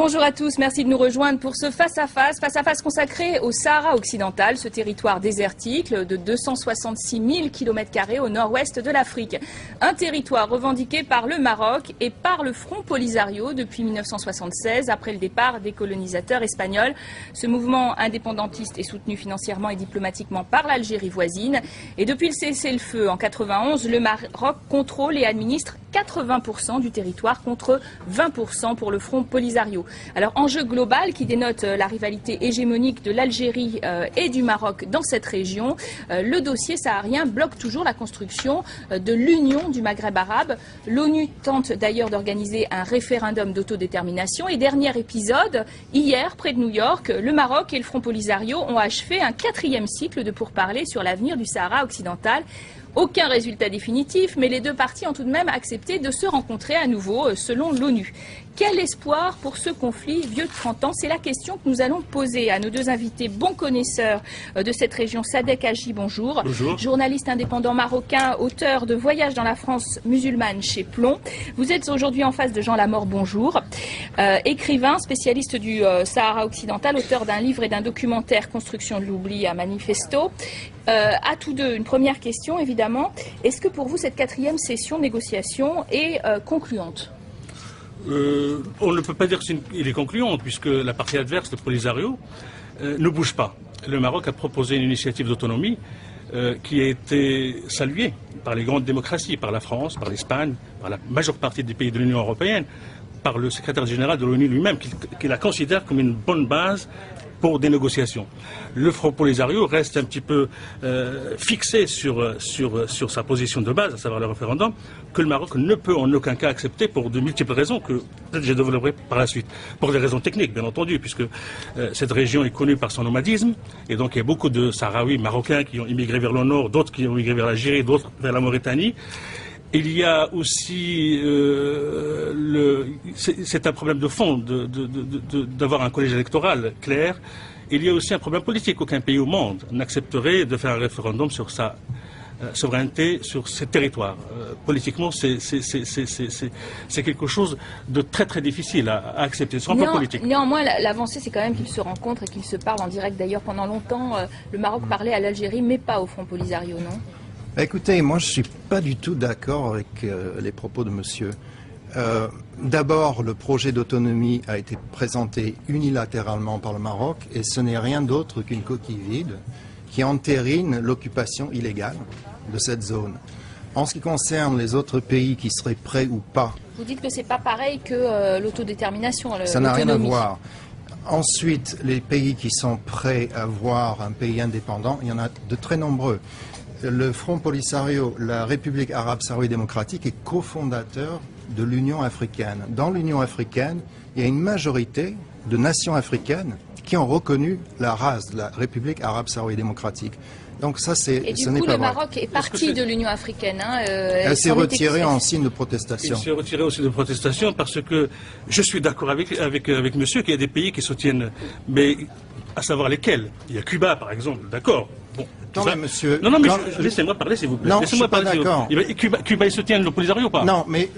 Bonjour à tous, merci de nous rejoindre pour ce face-à-face consacré au Sahara occidental, ce territoire désertique de 266 000 km² au nord-ouest de l'Afrique. Un territoire revendiqué par le Maroc et par le Front Polisario depuis 1976, après le départ des colonisateurs espagnols. Ce mouvement indépendantiste est soutenu financièrement et diplomatiquement par l'Algérie voisine. Et depuis le cessez-le-feu en 91, le Maroc contrôle et administre 80% du territoire contre 20% pour le Front Polisario. Alors, enjeu global qui dénote la rivalité hégémonique de l'Algérie et du Maroc dans cette région. Le dossier saharien bloque toujours la construction de l'Union du Maghreb arabe. L'ONU tente d'ailleurs d'organiser un référendum d'autodétermination. Et dernier épisode, hier, près de New York, le Maroc et le Front Polisario ont achevé un 4e cycle de pourparlers sur l'avenir du Sahara occidental. Aucun résultat définitif, mais les deux parties ont tout de même accepté de se rencontrer à nouveau, selon l'ONU. Quel espoir pour ce conflit vieux de 30 ans? C'est la question que nous allons poser à nos deux invités, bons connaisseurs de cette région. Sadek Haji, bonjour. Bonjour. Journaliste indépendant marocain, auteur de Voyage dans la France musulmane chez Plomb. Vous êtes aujourd'hui en face de Jean Lamort, bonjour. Écrivain, spécialiste du Sahara occidental, auteur d'un livre et d'un documentaire Construction de l'oubli à Manifesto. À tous deux, une première question évidemment. Est-ce que pour vous cette 4e session de négociation est concluante? On ne peut pas dire qu'il est concluant, puisque la partie adverse, le Polisario, ne bouge pas. Le Maroc a proposé une initiative d'autonomie qui a été saluée par les grandes démocraties, par la France, par l'Espagne, par la majeure partie des pays de l'Union européenne, par le secrétaire général de l'ONU lui-même, qui la considère comme une bonne base pour des négociations. Le Front Polisario reste un petit peu fixé sur sa position de base, à savoir le référendum, que le Maroc ne peut en aucun cas accepter pour de multiples raisons que peut-être je développerai par la suite. Pour des raisons techniques, bien entendu, puisque cette région est connue par son nomadisme, et donc il y a beaucoup de Sahraouis marocains qui ont immigré vers le nord, d'autres qui ont immigré vers l'Algérie, d'autres vers la Mauritanie. Il y a aussi c'est un problème de fond d'avoir un collège électoral clair. Il y a aussi un problème politique. Aucun pays au monde n'accepterait de faire un référendum sur sa souveraineté sur ses territoires. Politiquement, c'est quelque chose de très très difficile à accepter sur un plan politique. Néanmoins, l'avancée, c'est quand même qu'ils se rencontrent et qu'ils se parlent en direct. D'ailleurs, pendant longtemps, le Maroc parlait à l'Algérie, mais pas au Front Polisario, non? Écoutez, moi je ne suis pas du tout d'accord avec les propos de monsieur. D'abord, le projet d'autonomie a été présenté unilatéralement par le Maroc et ce n'est rien d'autre qu'une coquille vide qui entérine l'occupation illégale de cette zone. En ce qui concerne les autres pays qui seraient prêts ou pas... Vous dites que ce n'est pas pareil que l'autodétermination, ça n'a rien à voir. Ensuite, les pays qui sont prêts à voir un pays indépendant, il y en a de très nombreux. Le Front Polisario, la République arabe sahraouie démocratique, est cofondateur de l'Union africaine. Dans l'Union africaine, il y a une majorité de nations africaines qui ont reconnu la race de la République arabe sahraouie démocratique. Donc ça, ce n'est pas vrai. Et du coup, le Maroc est parti de l'Union africaine. Elle s'est retirée en signe de protestation. Il s'est retiré aussi de protestation parce que je suis d'accord avec monsieur qu'il y a des pays qui soutiennent, mais à savoir lesquels. Il y a Cuba, par exemple, d'accord. Bon, non, monsieur, non, mais laissez-moi parler, s'il vous plaît. Non, je suis pas d'accord. Cuba, il soutient le Polisario ou pas? Non, mais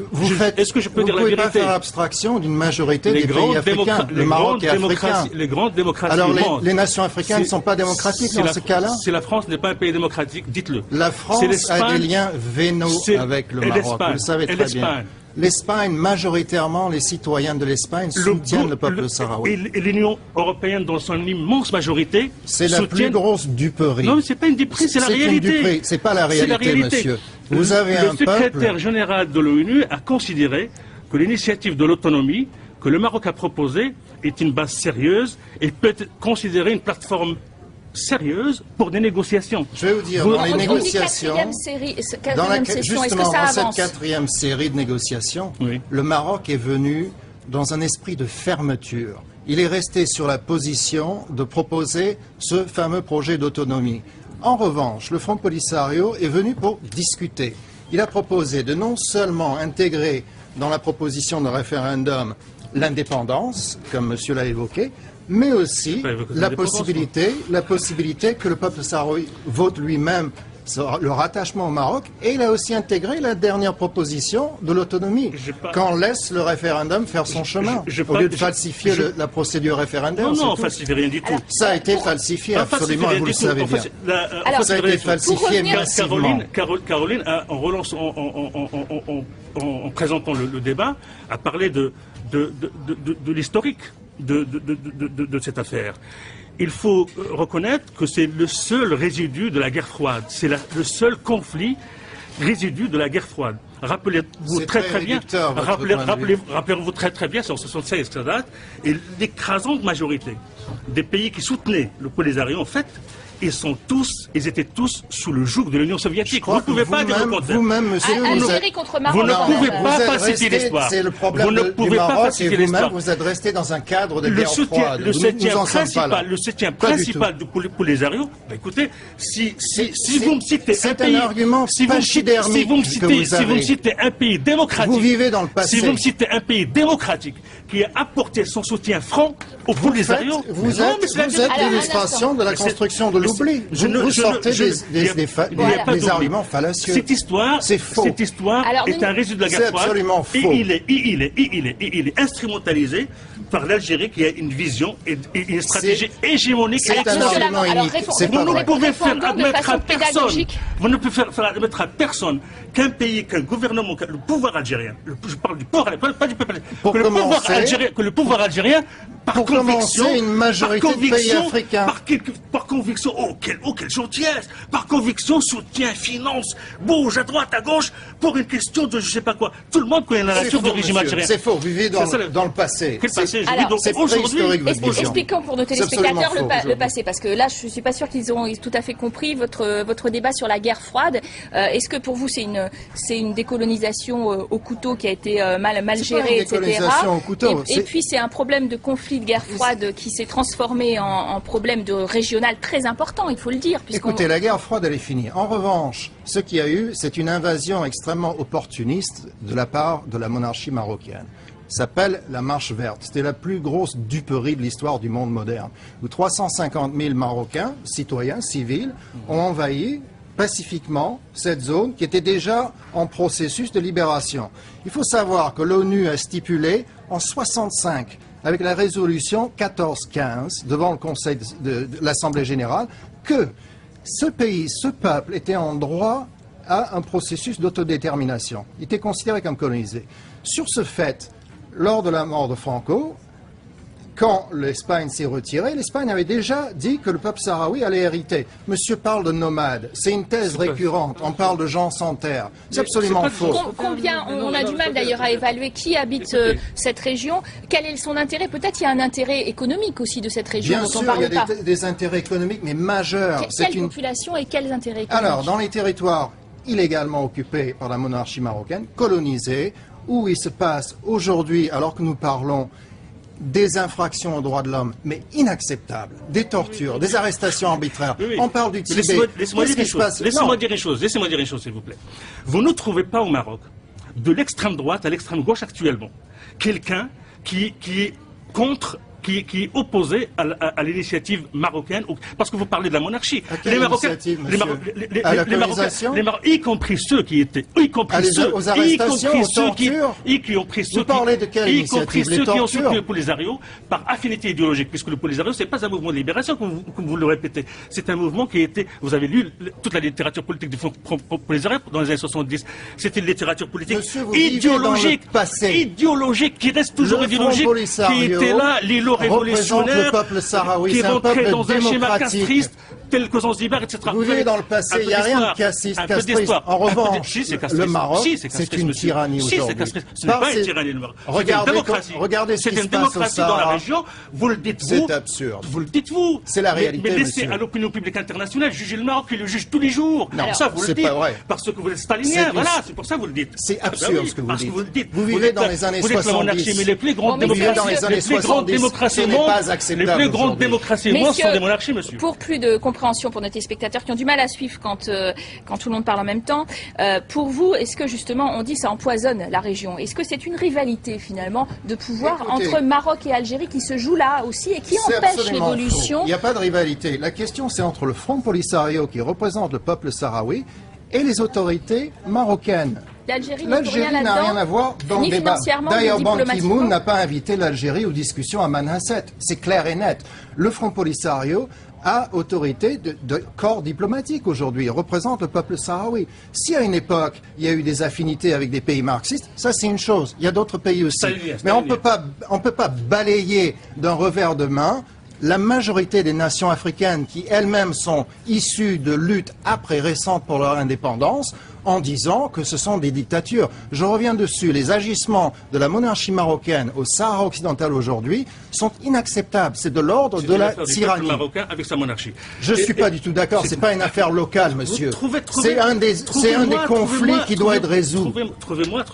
est-ce que je peux dire la vérité? Vous ne pouvez pas faire abstraction d'une majorité des pays africains. Le Maroc est africain. Les grandes démocraties du monde. Alors, les nations africaines ne sont pas démocratiques dans ce cas-là? Si la France n'est pas un pays démocratique, dites-le. La France a des liens vénaux avec le Maroc, vous le savez très bien. L'Espagne, majoritairement, les citoyens de l'Espagne soutiennent le peuple sahraoui. Et l'Union européenne, dans son immense majorité, c'est la plus grosse duperie. Non, mais c'est pas une duperie, c'est la réalité. C'est pas la réalité, monsieur. Vous avez un peuple... Le secrétaire général de l'ONU a considéré que l'initiative de l'autonomie que le Maroc a proposée est une base sérieuse et peut considérer une plateforme sérieuse pour des négociations. Je vais vous dire, dans les négociations, justement dans cette 4e série de négociations, oui, le Maroc est venu dans un esprit de fermeture. Il est resté sur la position de proposer ce fameux projet d'autonomie. En revanche, le Front Polisario est venu pour discuter. Il a proposé de non seulement intégrer dans la proposition de référendum l'indépendance, comme monsieur l'a évoqué, mais aussi la possibilité que le peuple sahraoui vote lui-même le rattachement au Maroc, et il a aussi intégré la dernière proposition de l'autonomie, qu'on laisse le référendum faire son chemin, au lieu de falsifier la procédure référendaire. Non, on ne falsifie rien du tout. Ça a été falsifié, absolument, vous le savez bien. Ça a été falsifié massivement. Caroline, en présentant le débat, a parlé de l'historique de cette affaire. Il faut reconnaître que c'est le seul résidu de la guerre froide. C'est le seul conflit résidu de la guerre froide. Rappelez-vous très bien, rappelez-vous très bien, c'est en 76 que ça date, et l'écrasante majorité des pays qui soutenaient le Polisario, en fait, ils étaient tous sous le joug de l'Union soviétique. Vous ne pouvez pas dire le contraire. Vous-même, monsieur, vous ne pouvez pas falsifier l'histoire. C'est le problème du Maroc, et vous-même, vous êtes resté dans un cadre de guerre froide. Le soutien principal du Polisario, écoutez, si vous me citez un pays, si vous me citez un pays démocratique, vous vivez dans le passé. Si vous me citez un pays démocratique qui a apporté son soutien franc au Polisario, vous êtes l'illustration de la construction de l'oubli. Vous sortez des arguments fallacieux. Cette histoire est un résidu de la guerre froide. C'est absolument faux. Et il est instrumentalisé par l'Algérie qui a une vision et une stratégie hégémonique. C'est un argument unique. Vous ne pouvez faire admettre à personne. Vous ne pouvez faire admettre à personne qu'un pays, qu'un gouvernement, le pouvoir algérien, je parle du pouvoir, pas du peuple, que le pouvoir algérien, par conviction, une majorité de pays africains, par conviction, oh quelle gentillesse, par conviction, soutien, finance, bouge à droite, à gauche, pour une question de je sais pas quoi. Tout le monde connaît la nature du régime algérien. C'est faux, vous vivez dans le passé. Quel passé? C'est préhistorique, votre vision. Expliquons pour nos téléspectateurs le passé, parce que là, je suis pas sûr qu'ils ont tout à fait compris votre débat sur la guerre froide. Est-ce que pour vous, c'est une décolonisation au couteau qui a été mal gérée, etc. Et puis c'est un problème de conflit de guerre froide qui s'est transformé en problème régional très important, il faut le dire. Écoutez, la guerre froide, elle est finie. En revanche, ce qu'il y a eu, c'est une invasion extrêmement opportuniste de la part de la monarchie marocaine. S'appelle la Marche verte. C'était la plus grosse duperie de l'histoire du monde moderne, où 350 000 Marocains, citoyens, civils, ont envahi pacifiquement cette zone qui était déjà en processus de libération. Il faut savoir que l'ONU a stipulé en 65, avec la résolution 1415 devant le Conseil de l'Assemblée générale, que ce pays, ce peuple était en droit à un processus d'autodétermination. Il était considéré comme colonisé. Sur ce fait, lors de la mort de Franco, quand l'Espagne s'est retirée, l'Espagne avait déjà dit que le peuple sahraoui allait hériter. Monsieur parle de nomades. C'est une thèse récurrente. On parle de gens sans terre. C'est absolument faux. Combien, on a du mal d'ailleurs à évaluer qui habite cette région. Quel est son intérêt? Peut-être il y a un intérêt économique aussi de cette région. Bien sûr, il y a des intérêts économiques, mais majeurs. Quelle population et quels intérêts économiques? Alors, dans les territoires illégalement occupés par la monarchie marocaine, colonisés, où il se passe aujourd'hui, alors que nous parlons, des infractions aux droits de l'homme, mais inacceptables, des tortures, des arrestations arbitraires. On parle du Tibet. Laissez-moi dire une chose, s'il vous plaît. Vous ne trouvez pas au Maroc, de l'extrême droite à l'extrême gauche actuellement, quelqu'un qui est contre, qui est opposé à l'initiative marocaine, parce que vous parlez de la monarchie. Les Marocains, y compris ceux qui étaient, aux arrestations, aux tortures. Vous parlez de quelle initiative? Ceux qui ont soutenu le Polisario par affinité idéologique, puisque le Polisario, c'est pas un mouvement de libération, comme vous le répétez. C'est un mouvement qui était, vous avez lu toute la littérature politique du Polisario dans les années 70. C'était une littérature politique idéologique, qui reste toujours idéologique, qui était là, révolutionnaire le peuple sahraoui, qui c'est un rentrait peuple dans un schéma démocratique. castriste tel que Zanzibar, etc. Vous vivez dans le passé, il n'y a rien de castriste. En revanche, le Maroc, c'est une tyrannie aujourd'hui. Ce n'est pas une tyrannie, le Maroc. Regardez ce qui se passe au Sahara. Dans la région, vous le dites vous. C'est absurde. Vous le dites vous. C'est la réalité, mais laissez à l'opinion publique internationale juger le Maroc, qui le juge tous les jours. Non, ça vous le dites. Pas vrai. Parce que vous êtes stalinien, voilà, c'est pour ça que vous le dites. C'est absurde ce que vous dites. Vous vivez dans les années 70. Mais les plus grandes démocraties au monde sont des monarchies, monsieur. Les plus grandes démocraties au monde sont des monarchies, monsieur. Pour plus de compréhension compréhension pour nos téléspectateurs qui ont du mal à suivre quand tout le monde parle en même temps. Pour vous, est-ce que justement on dit ça empoisonne la région? Est-ce que c'est une rivalité finalement de pouvoir entre Maroc et Algérie qui se joue là aussi et qui empêche l'évolution? Il n'y a pas de rivalité. La question c'est entre le Front Polisario qui représente le peuple sahraoui et les autorités marocaines. L'Algérie n'a rien à voir dans le débat. D'ailleurs, Ban Ki-moon n'a pas invité l'Algérie aux discussions à Manhasset. C'est clair et net. Le Front Polisario a autorité de corps diplomatique aujourd'hui. Il représente le peuple sahraoui. Si à une époque, il y a eu des affinités avec des pays marxistes, ça c'est une chose. Il y a d'autres pays aussi. Mais on peut pas balayer d'un revers de main la majorité des nations africaines qui elles-mêmes sont issues de luttes après récentes pour leur indépendance en disant que ce sont des dictatures. Je reviens dessus. Les agissements de la monarchie marocaine au Sahara occidental aujourd'hui sont inacceptables. C'est de l'ordre de la tyrannie. Marocain avec sa monarchie. Je ne suis pas du tout d'accord. C'est pas une affaire locale, monsieur. C'est un des conflits qui doit être résolu. Trouvez-moi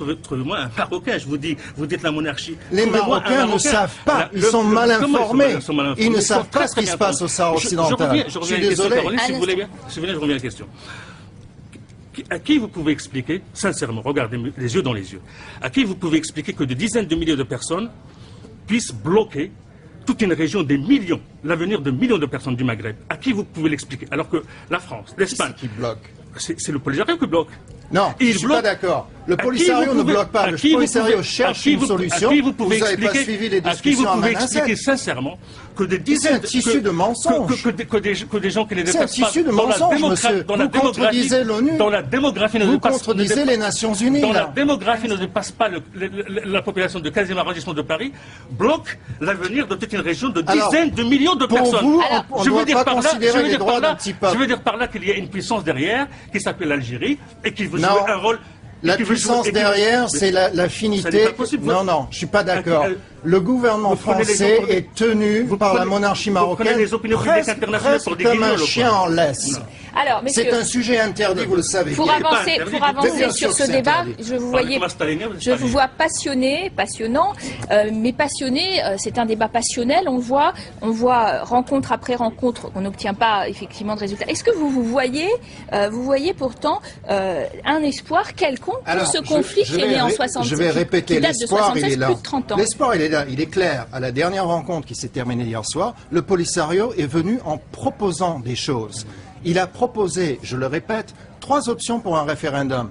un Marocain. Je vous dis, vous dites la monarchie. Les Marocains ne savent pas. Ils sont mal informés. Ils ne savent pas ce qui se passe au Sahara occidental. Je suis désolé. Si vous voulez bien, je reviens à la question. À qui vous pouvez expliquer, sincèrement, regardez les yeux dans les yeux, à qui vous pouvez expliquer que des dizaines de milliers de personnes puissent bloquer toute une région des millions, l'avenir de millions de personnes du Maghreb? À qui vous pouvez l'expliquer? Alors que la France, l'Espagne... Qui bloque? C'est le Polisario qui bloque. Non, je ne suis pas d'accord. Le Polisario ne bloque pas. Le Polisario cherche une solution. Vous n'avez pas suivi les discussions à Manhasset. Vous pouvez expliquer sincèrement que des dizaines... C'est un tissu de mensonges. Que des gens qui les dépassent pas... C'est un tissu de mensonges, monsieur. Vous contredisez l'ONU. Dans la démographie... Vous contredisez les Nations Unies. Dans la démographie ne dépasse pas la population de 15e arrondissement de Paris, bloque l'avenir de toute une région de dizaines de millions de personnes. Pour vous, on ne doit pas considérer les droits d'un petit peuple. Je veux dire par là qu'il y a une puissance derrière qui s'appelle l'Algérie et qui veut jouer un rôle... La puissance derrière, c'est l'affinité. Non, non, je suis pas d'accord. Le gouvernement français est tenu par la monarchie marocaine presque comme un chien en laisse. C'est un sujet interdit, vous le savez. Pour avancer sur ce débat, je vous vois passionné, passionnant, mais passionné, c'est un débat passionnel, on voit rencontre après rencontre, on n'obtient pas effectivement de résultats. Est-ce que vous voyez pourtant un espoir quelconque pour ce conflit qui est né en 66, je vais répéter, l'espoir il est là. Plus de 30 ans. L'espoir il est là, il est clair. À la dernière rencontre qui s'est terminée hier soir, le Polisario est venu en proposant des choses. Il a proposé, je le répète, 3 options pour un référendum.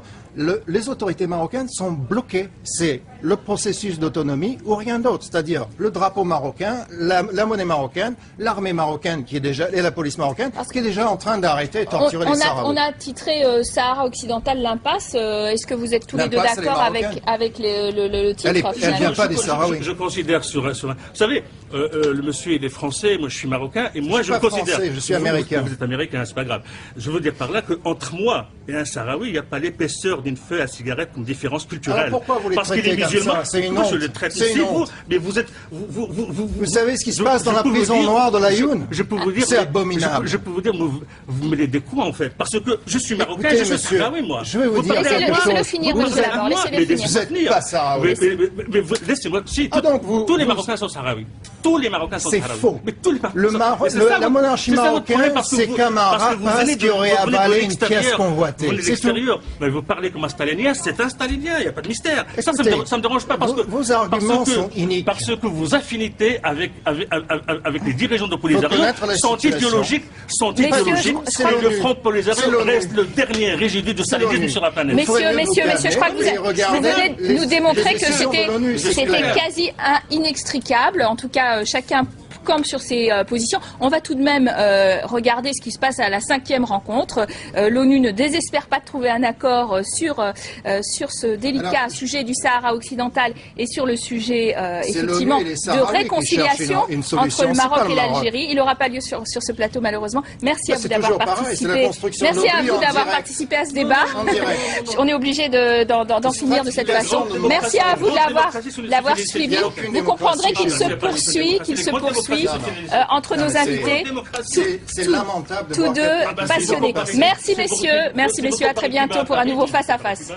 Les autorités marocaines sont bloquées. C'est le processus d'autonomie ou rien d'autre. C'est-à-dire le drapeau marocain, la monnaie marocaine, l'armée marocaine qui est déjà, et la police marocaine, qui est déjà en train d'arrêter et torturer les Sahraouis. On a titré Sahara occidental l'impasse. Est-ce que vous êtes tous les deux d'accord avec le titre? Elle ne vient pas des Sahraouis. Je considère sur un... Vous savez, le monsieur il est français, moi je suis marocain, et moi je considère... Français, je suis américain. Vous êtes américain, c'est pas grave. Je veux dire par là qu'entre moi et un Sahraoui, il n'y a pas l'épaisseur d'une feuille à cigarette comme différence culturelle. Alors pourquoi vous les traitez comme ça? C'est une honte. Je le traite ici, mais vous êtes... Vous savez ce qui se passe dans la prison noire de l'Aïoun? Je peux vous dire... C'est abominable. Je peux vous dire, vous me les coups en fait, parce que je suis marocain, je suis Sahraoui, moi. Je vais vous dire quelque chose. Laissez-le finir, monsieur Laborde, laissez-le finir. Vous n'êtes pas Sahraoui. Mais laissez-moi... Si, tous les Marocains sont Sahraouis. Tous les Marocains sont Sahraouis. C'est faux. La monarchie marocaine, c'est comme un rapace qui aurait avalé une pièce convoitée. C'est tout. Mais vous parlez comme un stalinien, c'est un stalinien, il n'y a pas de mystère. Ça me dérange pas parce que vos arguments sont iniques. Parce que vos affinités avec les dirigeants de Polisario sont idéologiques, et le Front Polisario reste le dernier résidu de stalinisme sur la planète. Messieurs, je crois que vous venez nous démontrer que c'était quasi inextricable. En tout cas, chacun campe sur ses positions. On va tout de même regarder ce qui se passe à la 5e rencontre. L'ONU ne désespère pas de trouver un accord sur ce délicat sujet du Sahara occidental et sur le sujet effectivement de réconciliation entre le Maroc et l'Algérie. Il n'aura pas lieu sur ce plateau malheureusement. Merci à vous d'avoir participé. Merci à vous d'avoir participé à ce débat. On est obligé d'en finir de cette façon. Merci à vous de l'avoir suivi. Vous comprendrez qu'il se poursuit entre nos invités, tous deux passionnés. Merci messieurs, à très bientôt pour un nouveau face à face.